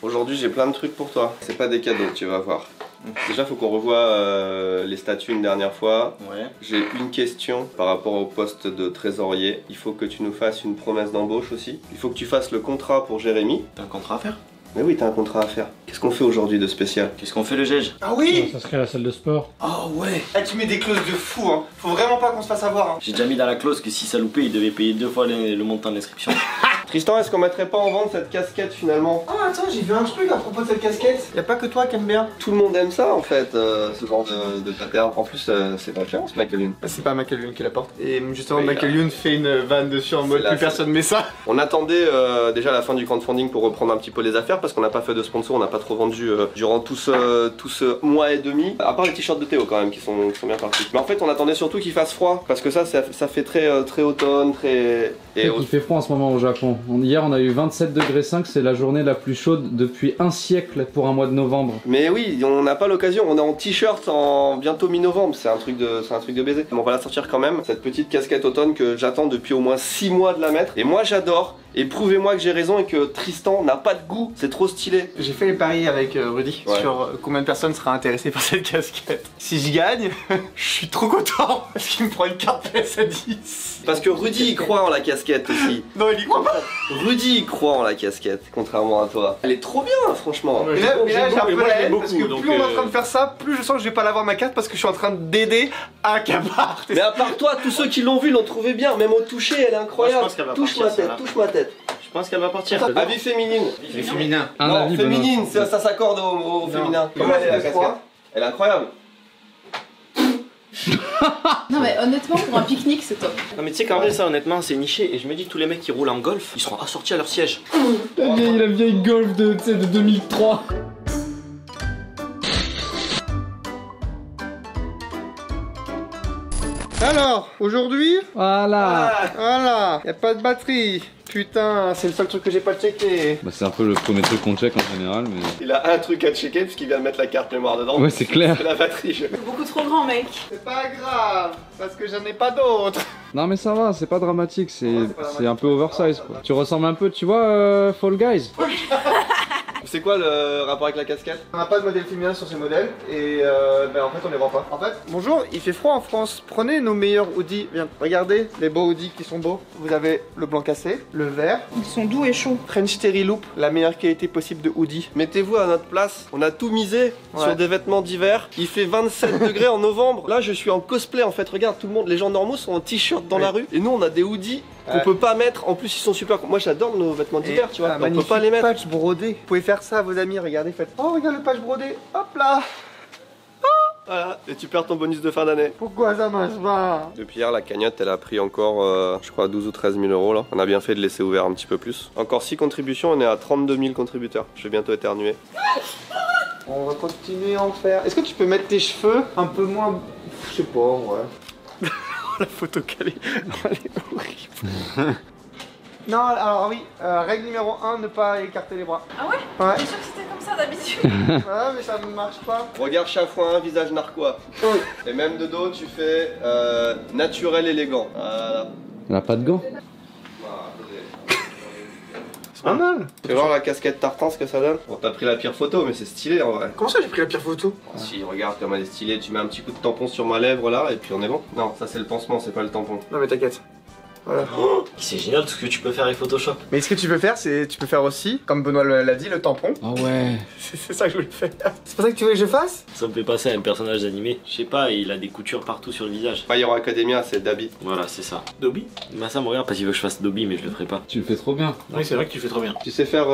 Aujourd'hui j'ai plein de trucs pour toi. C'est pas des cadeaux, tu vas voir. Déjà faut qu'on revoie les statuts une dernière fois. Ouais. J'ai une question par rapport au poste de trésorier. Il faut que tu nous fasses une promesse d'embauche aussi. Il faut que tu fasses le contrat pour Jérémy. T'as un contrat à faire? Mais oui, t'as un contrat à faire. Qu'est-ce qu'on fait aujourd'hui de spécial? Qu'est-ce qu'on fait le GEG? Ah oui! Ça serait la salle de sport. Ah ouais! Ah, tu mets des clauses de fou, hein. Faut vraiment pas qu'on se fasse avoir, hein. J'ai déjà mis dans la clause que si ça loupait, il devait payer 2 fois le montant de l'inscription. Tristan, est-ce qu'on mettrait pas en vente cette casquette finalement? Ah, attends, j'ai vu un truc à propos de cette casquette. Y a pas que toi qui aime bien. Tout le monde aime ça en fait, ce genre de pattern. En plus, c'est pas cher, c'est Michael Youn. C'est pas Michael Youn qui la porte. Et justement, Oui, Michael Youn fait une vanne dessus en mode là, plus personne met ça. On attendait déjà la fin du crowdfunding pour reprendre un petit peu les affaires parce qu'on n'a pas fait de sponsor, on n'a pas trop vendu durant tout ce mois et demi. À part les t-shirts de Théo quand même qui sont bien partis. Mais en fait, on attendait surtout qu'il fasse froid parce que ça fait très automne, très. Il fait froid en ce moment au Japon. Hier on a eu 27 degrés 5, c'est la journée la plus chaude depuis un siècle pour un mois de novembre. Mais oui, on n'a pas l'occasion, on est en t-shirt en bientôt mi-novembre, c'est un truc de baiser. Mais on va la sortir quand même, cette petite casquette automne que j'attends depuis au moins 6 mois de la mettre. Et moi j'adore, et prouvez-moi que j'ai raison et que Tristan n'a pas de goût, c'est trop stylé. J'ai fait les paris avec Rudy Ouais. sur combien de personnes seraient intéressées par cette casquette. Si je gagne, je suis trop content parce qu'il me prend une carte PS à 10. Parce que Rudy il croit en la casquette aussi. Non, il y croit pas. Rudy il croit en la casquette, contrairement à toi. Elle est trop bien franchement. Mais là, j'ai un peu la haine beaucoup, parce que donc, plus on est en train de faire ça, plus je sens que je vais pas l'avoir ma carte parce que je suis en train d'aider à Cabard. Mais à part toi, tous ceux qui l'ont vu l'ont trouvé bien, même au toucher elle est incroyable. Moi, je pense qu'elle va Touche partir, ma tête, celle-là. touche ma tête. Je pense qu'elle va partir. Avis féminine. Les féminins. Un Non, avis, Benoît. féminine, ça s'accorde au féminin. Comment Comment elle est la elle fait casquette? froid Elle est incroyable. Non mais honnêtement pour un pique-nique c'est top. Non mais tu sais qu'en vrai ça honnêtement c'est niché et je me dis que tous les mecs qui roulent en golf ils seront assortis à leur siège. La vieille Golf de 2003. Alors, aujourd'hui, Voilà. voilà, y a pas de batterie. Putain, c'est le seul truc que j'ai pas checké. Bah, c'est un peu le premier truc qu'on check en général, mais. Il a un truc à checker puisqu'il vient de mettre la carte mémoire dedans. Ouais, c'est clair. C'est la batterie. C'est beaucoup trop grand mec. C'est pas grave, parce que j'en ai pas d'autres. Non, mais ça va, c'est pas dramatique, c'est pas dramatique. c'est un peu oversize quoi. Tu ressembles un peu, tu vois, Fall Guys. C'est quoi le rapport avec la casquette? On n'a pas de modèle féminin sur ces modèles et ben en fait on les vend pas. En fait, bonjour, il fait froid en France. Prenez nos meilleurs hoodies. Viens, regardez les beaux hoodies qui sont beaux. Vous avez le blanc cassé, le vert, Ils sont doux et chauds. French Terry Loop, la meilleure qualité possible de hoodie. Mettez-vous à notre place. On a tout misé Ouais. sur des vêtements d'hiver. Il fait 27 degrés en novembre. Là, je suis en cosplay en fait. Regarde, tout le monde, les gens normaux sont en t-shirt dans Oui. la rue. Et nous, on a des hoodies qu'on Ouais. peut pas mettre. En plus, ils sont super. Moi, j'adore nos vêtements d'hiver, tu vois. un On peut pas les mettre. patch brodé. Vous pouvez faire ça à vos amis, regardez, faites. Oh, regarde le patch brodé. Hop là. Voilà. Et tu perds ton bonus de fin d'année. Pourquoi ça marche pas? Depuis hier, la cagnotte, elle a pris encore, je crois, 12 ou 13 000 euros là. On a bien fait de laisser ouvert un petit peu plus. Encore 6 contributions, on est à 32 000 contributeurs. Je vais bientôt éternuer. On va continuer à en faire. Est-ce que tu peux mettre tes cheveux un peu moins. Je sais pas, ouais. La photo calée. Elle est horrible. Non, alors oui, règle numéro 1, ne pas écarter les bras. Ah ouais? Ouais. T'es sûr que c'était comme ça d'habitude? Ah, mais ça ne marche pas. Regarde chafouin, visage narquois. Et même de dos, tu fais naturel élégant. Voilà. Elle a pas de gants. C'est pas mal. Tu vas voir la casquette tartan, ce que ça donne? Bon, t'as pris la pire photo, mais c'est stylé en vrai. Comment ça, j'ai pris la pire photo? Si, regarde comme elle est stylée, tu mets un petit coup de tampon sur ma lèvre là, et puis on est bon. Non, ça c'est le pansement, c'est pas le tampon. Non, mais t'inquiète. Voilà. C'est génial tout ce que tu peux faire avec Photoshop. Mais ce que tu peux faire, c'est tu peux faire aussi, comme Benoît l'a dit, le tampon. Ah ouais. C'est ça que je voulais faire. C'est pas ça que tu voulais que je fasse? Ça me fait passer à un personnage animé. Je sais pas, il a des coutures partout sur le visage. My Hero Academia, c'est Dabi. Voilà, c'est ça. Dobby? Bah ça me regarde parce qu'il veut que je fasse Dobby mais je le ferai pas. Tu le fais trop bien. Oui c'est vrai que tu fais trop bien. Tu sais faire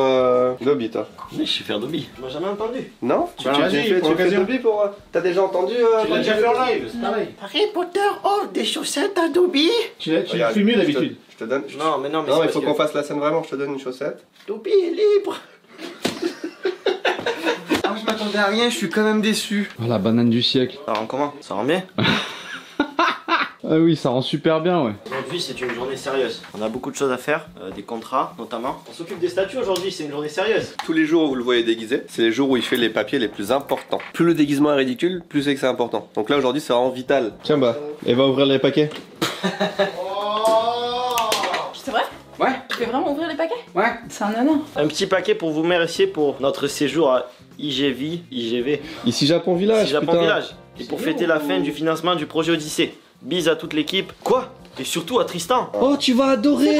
Dobby toi? Mais je sais faire Dobby. Tu m'as jamais entendu. Non? Bah, vas-y, pour tu fais l'occasion. Dobby pour. T'as déjà entendu en live, c'est pareil. Harry Potter offre des chaussettes à Dobby. Tu Regarde, fais mieux je te- d'habitude. Je te donne. Non mais non mais Non, c'est il faut parce qu'on fasse la scène vraiment, je te donne une chaussette. Dobby est libre. Ah, je m'attendais à rien, je suis quand même déçu. Oh, la banane du siècle. Ça rend comment? Ça rend bien? Ah oui, ça rend super bien, ouais. Aujourd'hui c'est une journée sérieuse. On a beaucoup de choses à faire, des contrats notamment. On s'occupe des statuts aujourd'hui, c'est une journée sérieuse. Tous les jours où vous le voyez déguisé, c'est les jours où il fait les papiers les plus importants. Plus le déguisement est ridicule, plus c'est que c'est important. Donc là aujourd'hui c'est vraiment vital. Tiens bah, et va ouvrir les paquets. Oh. C'est vrai? Ouais. Tu fais vraiment ouvrir les paquets? Ouais. C'est un nanan. Un petit paquet pour vous remercier pour notre séjour à IGV. Ici Japon Village. C'est Japon putain. Village. Et pour fêter la fin du financement du projet Odyssée. Bise à toute l'équipe. Quoi? Et surtout à Tristan. Oh, tu vas adorer.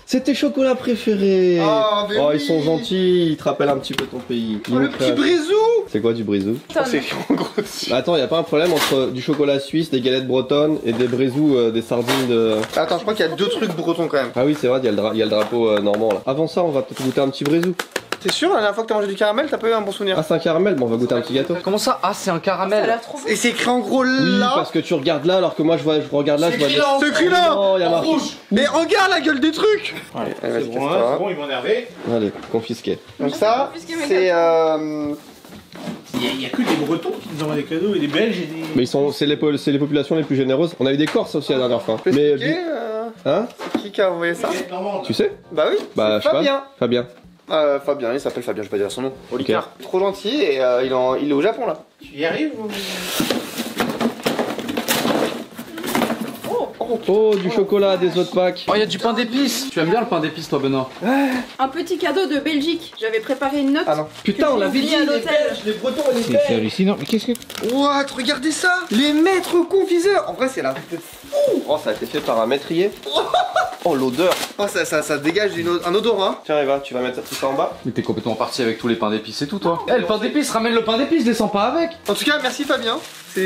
C'est tes chocolats préférés. Oh, mais Oh, oui. ils sont gentils, ils te rappellent un petit peu ton pays. Oh, le petit brisou. C'est quoi du brisou? Putain, C'est écrit en gros dessus. Attends, y a pas un problème entre du chocolat suisse, des galettes bretonnes et des brisous, des sardines de... Attends, je crois qu'il y a 2 trucs bretons quand même. Ah oui, c'est vrai, il y a le drapeau normand là. Avant ça, on va peut-être goûter un petit brisou. T'es sûr, la dernière fois que t'as mangé du caramel, t'as pas eu un bon souvenir? Ah, c'est un caramel, bon, on va goûter un petit gâteau. Comment ça? Ah, c'est un Ça a caramel. l'air trop bon. Et c'est écrit en gros Oui, là. parce que tu regardes là, alors que moi je regarde là, je vois... C'est écrit là. Oh, y a marqué. Mais regarde la gueule des trucs. Allez, vas-y, c'est casse-toi. bon, ils vont énerver. Allez, confisqué. Donc ça, Confisquer mes c'est Il y a que des Bretons qui nous envoient des cadeaux et des Belges et des. Mais c'est les populations les plus généreuses. On a eu des Corses aussi la dernière fois. peux Mais... expliquer, Hein? qui a envoyé ça? Tu sais? Bah oui, Bah, je sais pas. Fabien. Fabien. Fabien, il s'appelle Fabien, je vais pas dire son nom. Olicard. Trop gentil et il est au Japon là. Tu y arrives ou... Oh, du chocolat, des autres packs. Oh, il y a du pain d'épices. Tu aimes bien le pain d'épices, toi, Benoît? Un petit cadeau de Belgique. J'avais préparé une note. Ah non. Putain, on l'avait dit, à les l'hôtel. Belges, les Bretons et les Belges. hallucinant, mais qu'est-ce que. What, regardez ça. Les maîtres confiseurs. En vrai, c'est là. Oh, ça a été fait par un maîtrier. Oh, l'odeur. Oh, ça dégage un odorat. Tiens, Eva, tu vas mettre tout ça en bas. Mais t'es complètement parti avec tous les pains d'épices et tout, toi. Eh, le pain d'épices, ramène le pain d'épices, descends pas avec. En tout cas, merci Fabien.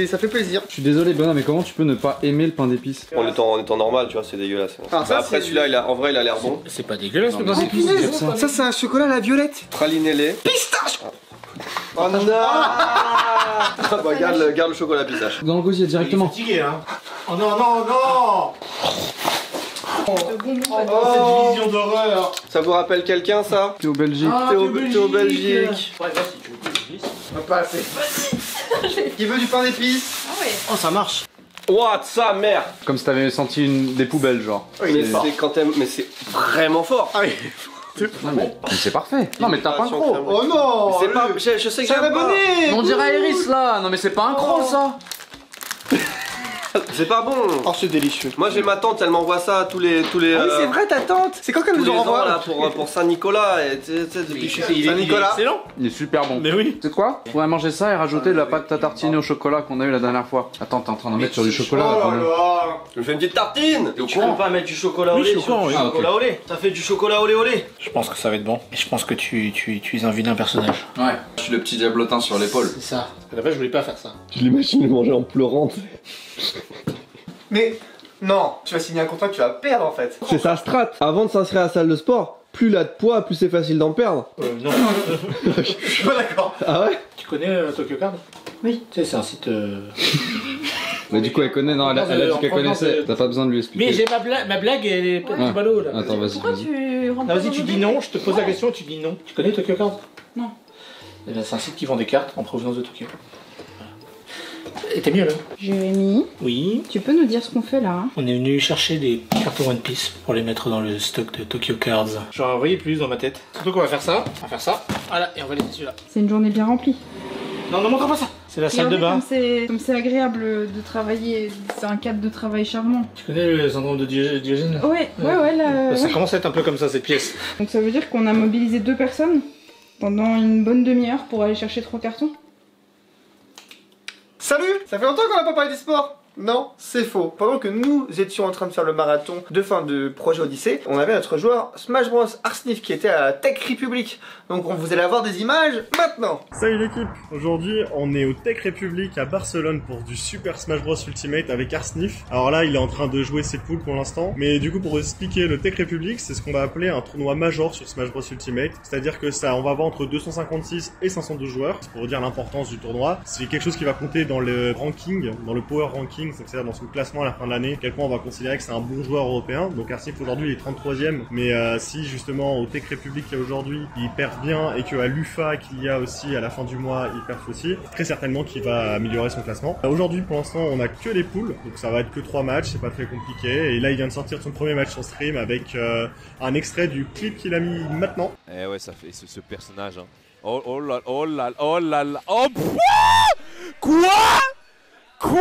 Ça fait plaisir. Je suis désolé, Benoît, mais comment tu peux ne pas aimer le pain d'épices? En étant normal, tu vois, c'est dégueulasse. Ah, ça, Bah, après, c'est- celui-là, en vrai, il a l'air bon. C'est pas dégueulasse le Non, pain mais d'épices. c'est ça. Ça, c'est un chocolat à la violette. Pralinez-les. Pistache. Oh non. Bah, garde le chocolat pistache. Dans le gosier, Il est directement. fatigué, hein. Oh non, non, non. De bonbons, pas de- Oh. Cette vision d'horreur. Ça vous rappelle quelqu'un, ça? T'es au Belgique. T'es au Belgique. Ouais, vas-y, tu veux que je glisse? Pas assez. Qui veut du pain d'épices? Ah ouais. Oh, ça marche. What, sa mère. Comme si t'avais senti des poubelles, genre. Mais c'est quand t'aimes... Mais c'est vraiment fort. Ah oui. Non, mais c'est parfait. Non, mais t'as pas un croc. Oh non. C'est pas... Je sais que C'est un j'aime pas. abonné. On dirait Iris là. Non, mais c'est pas un croc, ça. C'est pas bon. Oh, c'est délicieux. Moi, j'ai ma tante, elle m'envoie ça tous les... Ah oui, c'est vrai, ta tante. C'est quand qu'elle tous nous les en ans, là, renvoie? pour Saint-Nicolas. Et tu sais, depuis que je suis... Saint-Nicolas. Excellent. Il est super bon. Mais oui. C'est quoi? On pourrait manger ça et rajouter de la pâte à tartiner au chocolat qu'on a eu la dernière fois. Attends, t'es en train d'en mettre sur du chocolat là, quand même. là. Je me fais une petite tartine. Tu peux pas mettre du chocolat au Oui, lait je suis au courant, sur du oui. Ah, ok. chocolat au lait. Ça fait du chocolat au lait au lait. Je pense que ça va être bon. Et je pense que tu es un vilain personnage. Ouais. Je suis le petit diablotin sur l'épaule. C'est ça. À la base, je voulais pas faire ça. Je l'imagine le manger en pleurant. Mais non, tu vas signer un contrat que tu vas perdre en fait. C'est sa strat. Avant de s'inscrire à la salle de sport, plus il a de poids, plus c'est facile d'en perdre. Non. Je suis pas d'accord. Ah ouais? Tu connais Tokyo Card? Oui. Tu sais, c'est un site. Mais du coup, elle connaît, non, elle a dit qu'elle connaissait. T'as pas besoin de lui expliquer. Mais j'ai ma blague, elle est pas Ouais. du ballot là. Attends, vas-y, Pourquoi vas-y. tu rentres Non, pas vas-y, dans tu le dis délire? non, je te pose la question, tu dis non. Tu connais Tokyo Card? Non. Eh ben, c'est un site qui vend des cartes en provenance de Tokyo. Et t'es mieux là? Jérémy, Oui. tu peux nous dire ce qu'on fait là hein? On est venu chercher des cartes One Piece pour les mettre dans le stock de Tokyo Cards. J'en voyais plus dans ma tête. Surtout qu'on va faire ça, voilà, et on va laisser celui-là. C'est une journée bien remplie. Non, ne montre pas ça. C'est la salle de bain. Comme c'est agréable de travailler, c'est un cadre de travail charmant. Tu connais le syndrome de Diogène? Ouais, là. Ça ouais. commence à être un peu comme ça cette pièce. Donc ça veut dire qu'on a mobilisé 2 personnes pendant une bonne demi-heure pour aller chercher 3 cartons. Salut. Ça fait longtemps qu'on n'a pas parlé d'e-sport. Non, c'est faux. Pendant que nous étions en train de faire le marathon de fin de projet Odyssée, on avait notre joueur Smash Bros Arsnif qui était à la Tech Republic. Donc vous allez avoir des images maintenant. Salut l'équipe. Aujourd'hui on est au Tech Republic à Barcelone pour du Super Smash Bros Ultimate avec Arsnif. Alors là il est en train de jouer ses poules pour l'instant. Mais du coup pour expliquer le Tech Republic, c'est ce qu'on va appeler un tournoi major sur Smash Bros Ultimate. C'est-à-dire que ça, on va avoir entre 256 et 512 joueurs. C'est pour vous dire l'importance du tournoi. C'est quelque chose qui va compter dans le ranking, dans le power ranking, c'est-à-dire dans son classement à la fin de l'année. Quel point on va considérer que c'est un bon joueur européen. Donc Arsnif aujourd'hui il est 33e. Mais si justement au Tech Republic qu'il y a aujourd'hui, il perd bien et qu'à l'UFA qu'il y a aussi à la fin du mois il perd aussi, très certainement qu'il va améliorer son classement. Aujourd'hui pour l'instant on a que les poules, donc ça va être que 3 matchs, c'est pas très compliqué. Et là il vient de sortir son premier match sur stream avec un extrait du clip qu'il a mis maintenant. Eh ouais, ça fait ce personnage. Hein. Oh là, oh là, oh là là. Oh, quoi? Quoi?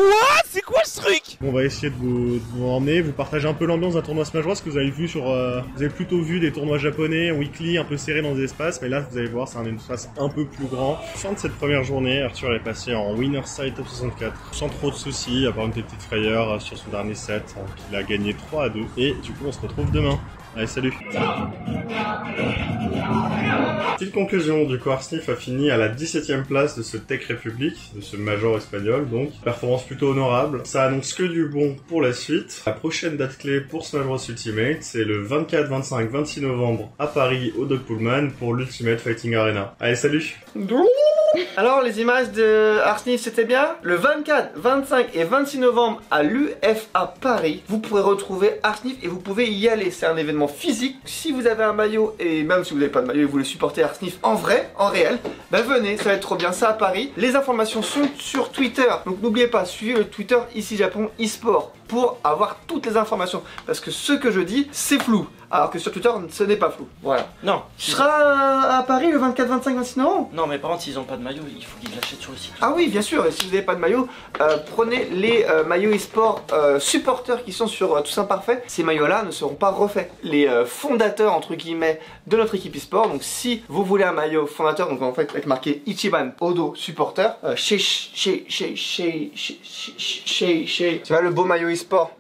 C'est quoi ce truc? On va essayer de vous emmener, vous partager un peu l'ambiance d'un tournoi Smash Bros que vous avez vu sur... vous avez plutôt vu des tournois japonais, weekly, un peu serrés dans des espaces, mais là vous allez voir c'est un espace un peu plus grand. Fin de cette première journée, Arthur est passé en winner side top 64, sans trop de soucis, à part une petite frayeur sur son dernier set, qu'il a gagné 3-2, et du coup on se retrouve demain. Allez, salut. Petite conclusion, du coup Arsnif a fini à la 17ème place de ce Tech République, de ce Major espagnol, donc performance plutôt honorable. Ça annonce que du bon pour la suite. La prochaine date clé pour Smash Bros Ultimate, c'est le 24, 25, 26 novembre à Paris au Doug Pullman pour l'Ultimate Fighting Arena. Allez, salut. Alors les images de Arsnif c'était bien. Le 24, 25 et 26 novembre à l'UFA Paris, vous pourrez retrouver Arsnif et vous pouvez y aller. C'est un événement physique. Si vous avez un maillot et même si vous n'avez pas de maillot et vous voulez supporter Arsnif en vrai, en réel, bah venez, ça va être trop bien, ça à Paris. Les informations sont sur Twitter, donc n'oubliez pas, suivez le Twitter ici Japon eSport pour avoir toutes les informations. Parce que ce que je dis, c'est flou. Alors que sur Twitter, ce n'est pas flou. Voilà. Non. Tu seras à Paris le 24, 25, 26 novembre? Non, mais par contre, s'ils ont pas de maillot, il faut qu'ils l'achètent sur le site. Ah oui, bien sûr. Et si vous n'avez pas de maillot, prenez les maillots e-sport supporters qui sont sur Toussaint Parfait. Ces maillots-là ne seront pas refaits. Les fondateurs, entre guillemets, de notre équipe e-sport. Donc si vous voulez un maillot fondateur, donc en fait avec marqué Ichiban Odo supporter, tu vois le beau maillot e-sport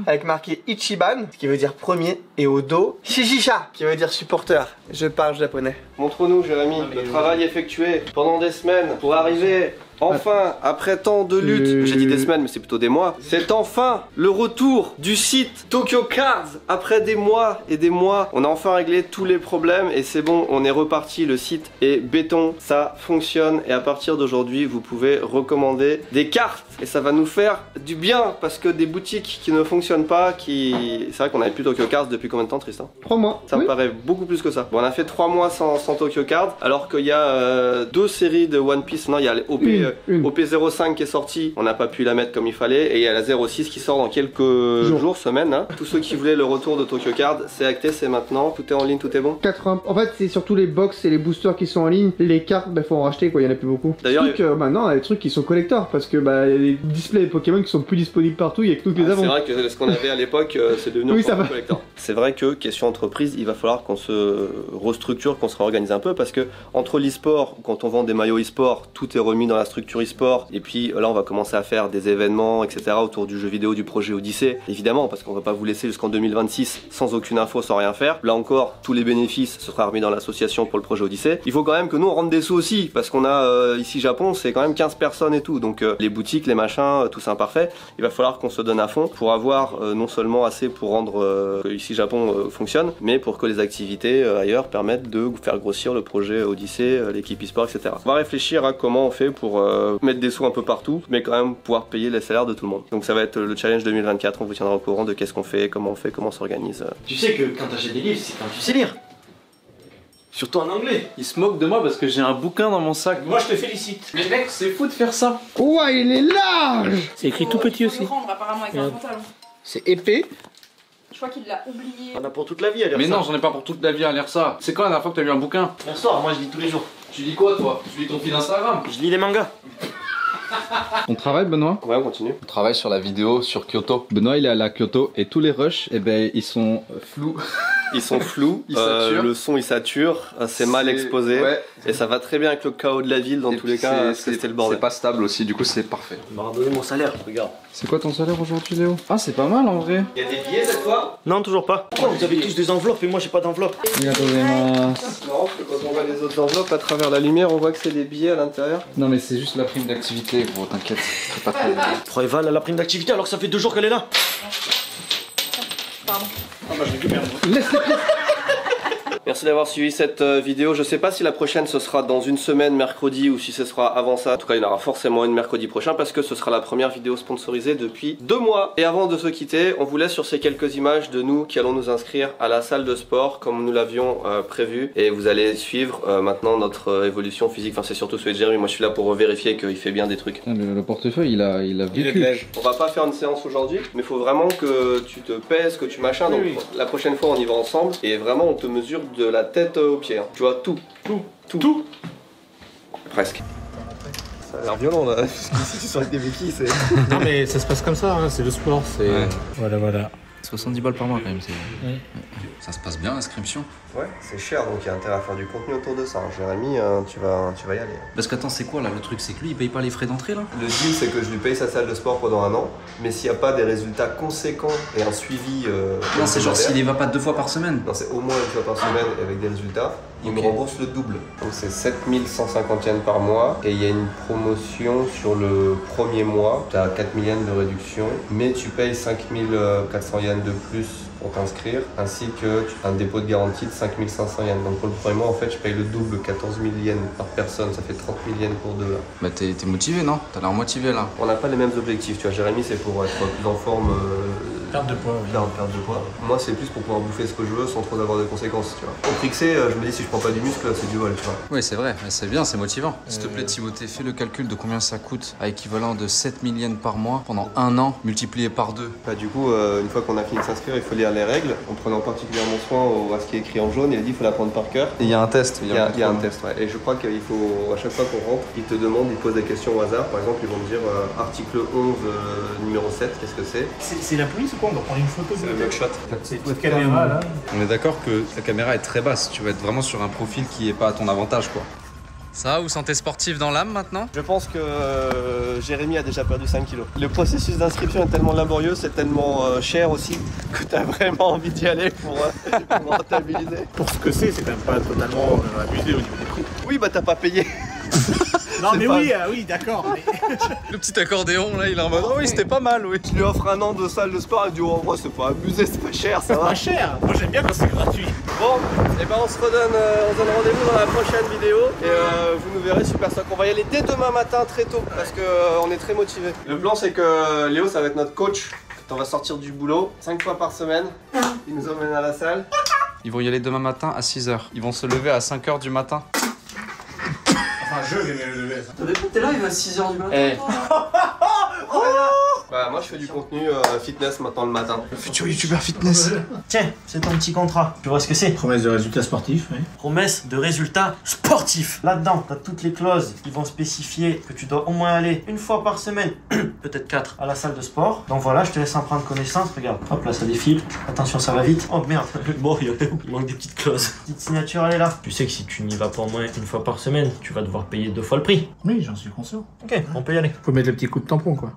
avec marqué Ichiban, ce qui veut dire premier, et Odo Shijisha, qui veut dire supporter. Je parle japonais. Montre-nous, Jérémy, le travail effectué pendant des semaines pour arriver enfin, après tant de luttes, j'ai dit des semaines mais c'est plutôt des mois, c'est enfin le retour du site Tokyo Cards. Après des mois et des mois, on a enfin réglé tous les problèmes et c'est bon, on est reparti, le site est béton, ça fonctionne et à partir d'aujourd'hui vous pouvez recommander des cartes et ça va nous faire du bien parce que des boutiques qui ne fonctionnent pas, c'est vrai qu'on avait plus Tokyo Cards depuis combien de temps, Tristan? 3 mois. Ça me paraît beaucoup plus que ça. Bon, on a fait 3 mois sans Tokyo Cards alors qu'il y a 2 séries de One Piece, non il y a les OP05 qui est sorti, on n'a pas pu la mettre comme il fallait, et il y a la 06 qui sort dans quelques jours, semaines. Hein. Tous ceux qui voulaient le retour de Tokyo Card, c'est acté, c'est maintenant, tout est en ligne, tout est bon. 80... En fait, c'est surtout les box et les boosters qui sont en ligne. Les cartes, bah faut en racheter quoi, il y en a plus beaucoup. D'ailleurs, maintenant, on a des trucs qui sont collectors parce que bah y a des displays Pokémon qui sont plus disponibles partout, il y a que nous qui les avons. C'est vrai que ce qu'on avait à l'époque, c'est devenu un collector. C'est vrai que question entreprise, il va falloir qu'on se restructure, qu'on se réorganise un peu parce que entre l'e-sport, quand on vend des maillots e-sport, tout est remis dans la structure e-sport. Et puis là on va commencer à faire des événements etc autour du jeu vidéo du projet Odyssée évidemment parce qu'on va pas vous laisser jusqu'en 2026 sans aucune info, sans rien faire. Là encore tous les bénéfices se sera remis dans l'association pour le projet Odyssée. Il faut quand même que nous on rentre des sous aussi parce qu'on a ici Japon c'est quand même 15 personnes et tout donc les boutiques, les machins, tout c'est imparfait. Il va falloir qu'on se donne à fond pour avoir non seulement assez pour rendre que ici Japon fonctionne mais pour que les activités ailleurs permettent de faire grossir le projet Odyssée, l'équipe e-sport etc. On va réfléchir à comment on fait pour mettre des sous un peu partout, mais quand même pouvoir payer les salaires de tout le monde. Donc ça va être le challenge 2024, on vous tiendra au courant de qu'est-ce qu'on fait, comment on s'organise. Tu sais que quand t'achètes des livres, c'est quand tu sais lire. Surtout en anglais. Il se moque de moi parce que j'ai un bouquin dans mon sac. Moi je te félicite. Mais mec, c'est fou de faire ça. Ouah, il est large. C'est écrit tout petit aussi. Apparemment avec un pantalon. C'est épais. Je crois qu'il l'a oublié. On a pour toute la vie à lire Mais ça. non, j'en ai pas pour toute la vie à lire ça. C'est quand la dernière fois que t'as lu un bouquin? Hier soir, moi je lis tous les jours. Tu lis quoi toi? Tu lis ton fil Instagram? Je lis les mangas. On travaille Benoît? Ouais, on continue. On travaille sur la vidéo sur Kyoto. Benoît il est allé à Kyoto et tous les rushs, eh ben ils sont flous. Ils sont flous, le son il sature, c'est mal exposé et ça va très bien avec le chaos de la ville dans tous les cas, c'était le bordel. C'est pas stable aussi, du coup c'est parfait. Il m'a redonné mon salaire, regarde. C'est quoi ton salaire aujourd'hui Léo? Ah c'est pas mal en vrai. Il y a des billets cette fois? Non, toujours pas. Oh, vous avez tous des enveloppes et moi j'ai pas d'enveloppe. C'est marrant parce que quand on voit les autres enveloppes à travers la lumière, on voit que c'est des billets à l'intérieur. Non mais c'est juste la prime d'activité gros, t'inquiète, c'est pas très... Pourquoi Eva a la prime d'activité alors que ça fait 2 jours qu'elle est là? Pardon. Ah bah je récupère. Merci d'avoir suivi cette vidéo. Je sais pas si la prochaine ce sera dans une semaine mercredi ou si ce sera avant ça. En tout cas il y en aura forcément une mercredi prochain parce que ce sera la première vidéo sponsorisée depuis 2 mois. Et avant de se quitter, on vous laisse sur ces quelques images de nous qui allons nous inscrire à la salle de sport comme nous l'avions prévu. Et vous allez suivre maintenant notre évolution physique. Enfin c'est surtout celui de Jérémy, moi je suis là pour vérifier qu'il fait bien des trucs. Le portefeuille il a vécu. On va pas faire une séance aujourd'hui mais il faut vraiment que tu te pèses, que tu machins. Donc la prochaine fois on y va ensemble et vraiment on te mesure de la tête aux pieds, hein. Tu vois tout. Presque. Ça a l'air violent là, si tu sors avec des béquilles, c'est. Non mais ça se passe comme ça, hein, c'est le sport, c'est... Ouais. Voilà. 70 balles par mois quand même, c'est... Ouais. Ça se passe bien l'inscription. Ouais, c'est cher donc il y a intérêt à faire du contenu autour de ça. Jérémy, tu vas y aller. Parce qu'attends, c'est quoi là le truc? C'est que lui il paye pas les frais d'entrée là? Le deal, c'est que je lui paye sa salle de sport pendant un an, mais s'il n'y a pas des résultats conséquents et un suivi. Non, c'est genre s'il y va pas 2 fois par semaine. Non, c'est au moins 1 fois par semaine et avec des résultats. Il me rembourse le double. Donc c'est 7150 yens par mois et il y a une promotion sur le premier mois. Tu as 4000 yens de réduction, mais tu payes 5400 yens de plus pour t'inscrire, ainsi que un dépôt de garantie de 5500 yens. Donc pour le premier mois, en fait, je paye le double, 14 000 yens par personne. Ça fait 30 000 yens pour deux là. Bah t'es motivé non? T'as l'air motivé là. On n'a pas les mêmes objectifs. Tu vois, Jérémy, c'est pour être plus en forme. Perte de poids, oui. Perte de poids. Moi, c'est plus pour pouvoir bouffer ce que je veux sans trop avoir de conséquences, tu vois. Au Trixé, je me dis si je prends pas du muscle, c'est du vol, tu vois. Oui, c'est vrai, c'est bien, c'est motivant. S'il te plaît, Timothée, fais le calcul de combien ça coûte à équivalent de 7000 yens par mois pendant un an multiplié par 2. Bah, du coup, une fois qu'on a fini de s'inscrire, il faut lire les règles en prenant particulièrement soin à ce qui est écrit en jaune. Il a dit qu'il faut l'apprendre par cœur. Et il y a un test. Il y a un test, ouais. Et je crois qu'il faut, à chaque fois qu'on rentre, ils te demandent, ils posent des questions au hasard. Par exemple, ils vont me dire article 11, numéro 7, qu'est-ce que c'est? C'est la police ou quoi? On doit prendre une photo? C'est le mugshot. C'est votre caméra là. On est d'accord que la caméra est très basse. Tu vas être vraiment sur un profil qui est pas à ton avantage, quoi. Ça va, vous sentez sportif dans l'âme maintenant? Je pense que Jérémy a déjà perdu 5 kilos. Le processus d'inscription est tellement laborieux, c'est tellement cher aussi, que tu as vraiment envie d'y aller pour rentabiliser. Pour ce que c'est quand même pas totalement abusé au niveau des prix. Oui, bah t'as pas payé. Non mais pas... oui, d'accord. Mais... Le petit accordéon là, il est en mode oh oui, c'était pas mal, oui. Je lui offre un an de salle de sport et du en vrai c'est pas abusé, c'est pas cher, ça va. Pas cher. Moi j'aime bien quand c'est gratuit. Bon, et ben on se redonne, rendez-vous dans la prochaine vidéo et vous nous verrez super stock. On va y aller dès demain matin très tôt parce que on est très motivés. Le plan c'est que Léo ça va être notre coach. On va sortir du boulot 5 fois par semaine. Il nous emmène à la salle. Ils vont y aller demain matin à 6h. Ils vont se lever à 5h du matin. Enfin, je vais me lever. T'es là, il va à 6h du matin. Bah moi je fais du contenu fitness maintenant le matin. Le futur youtubeur fitness. Tiens, c'est ton petit contrat. Tu vois ce que c'est? Promesse de résultats sportifs, oui. Promesse de résultats sportifs. Là-dedans, t'as toutes les clauses qui vont spécifier que tu dois au moins aller 1 fois par semaine, peut-être 4, à la salle de sport. Donc voilà, je te laisse en prendre connaissance. Regarde, hop là, ça défile. Attention, ça va vite. Oh merde, bon, il manque des petites clauses. Petite signature, elle est là. Tu sais que si tu n'y vas pas au moins 1 fois par semaine, tu vas devoir payer 2 fois le prix. Oui, j'en suis conscient. Ok, on peut y aller. Faut mettre le petit coup de tampon, quoi.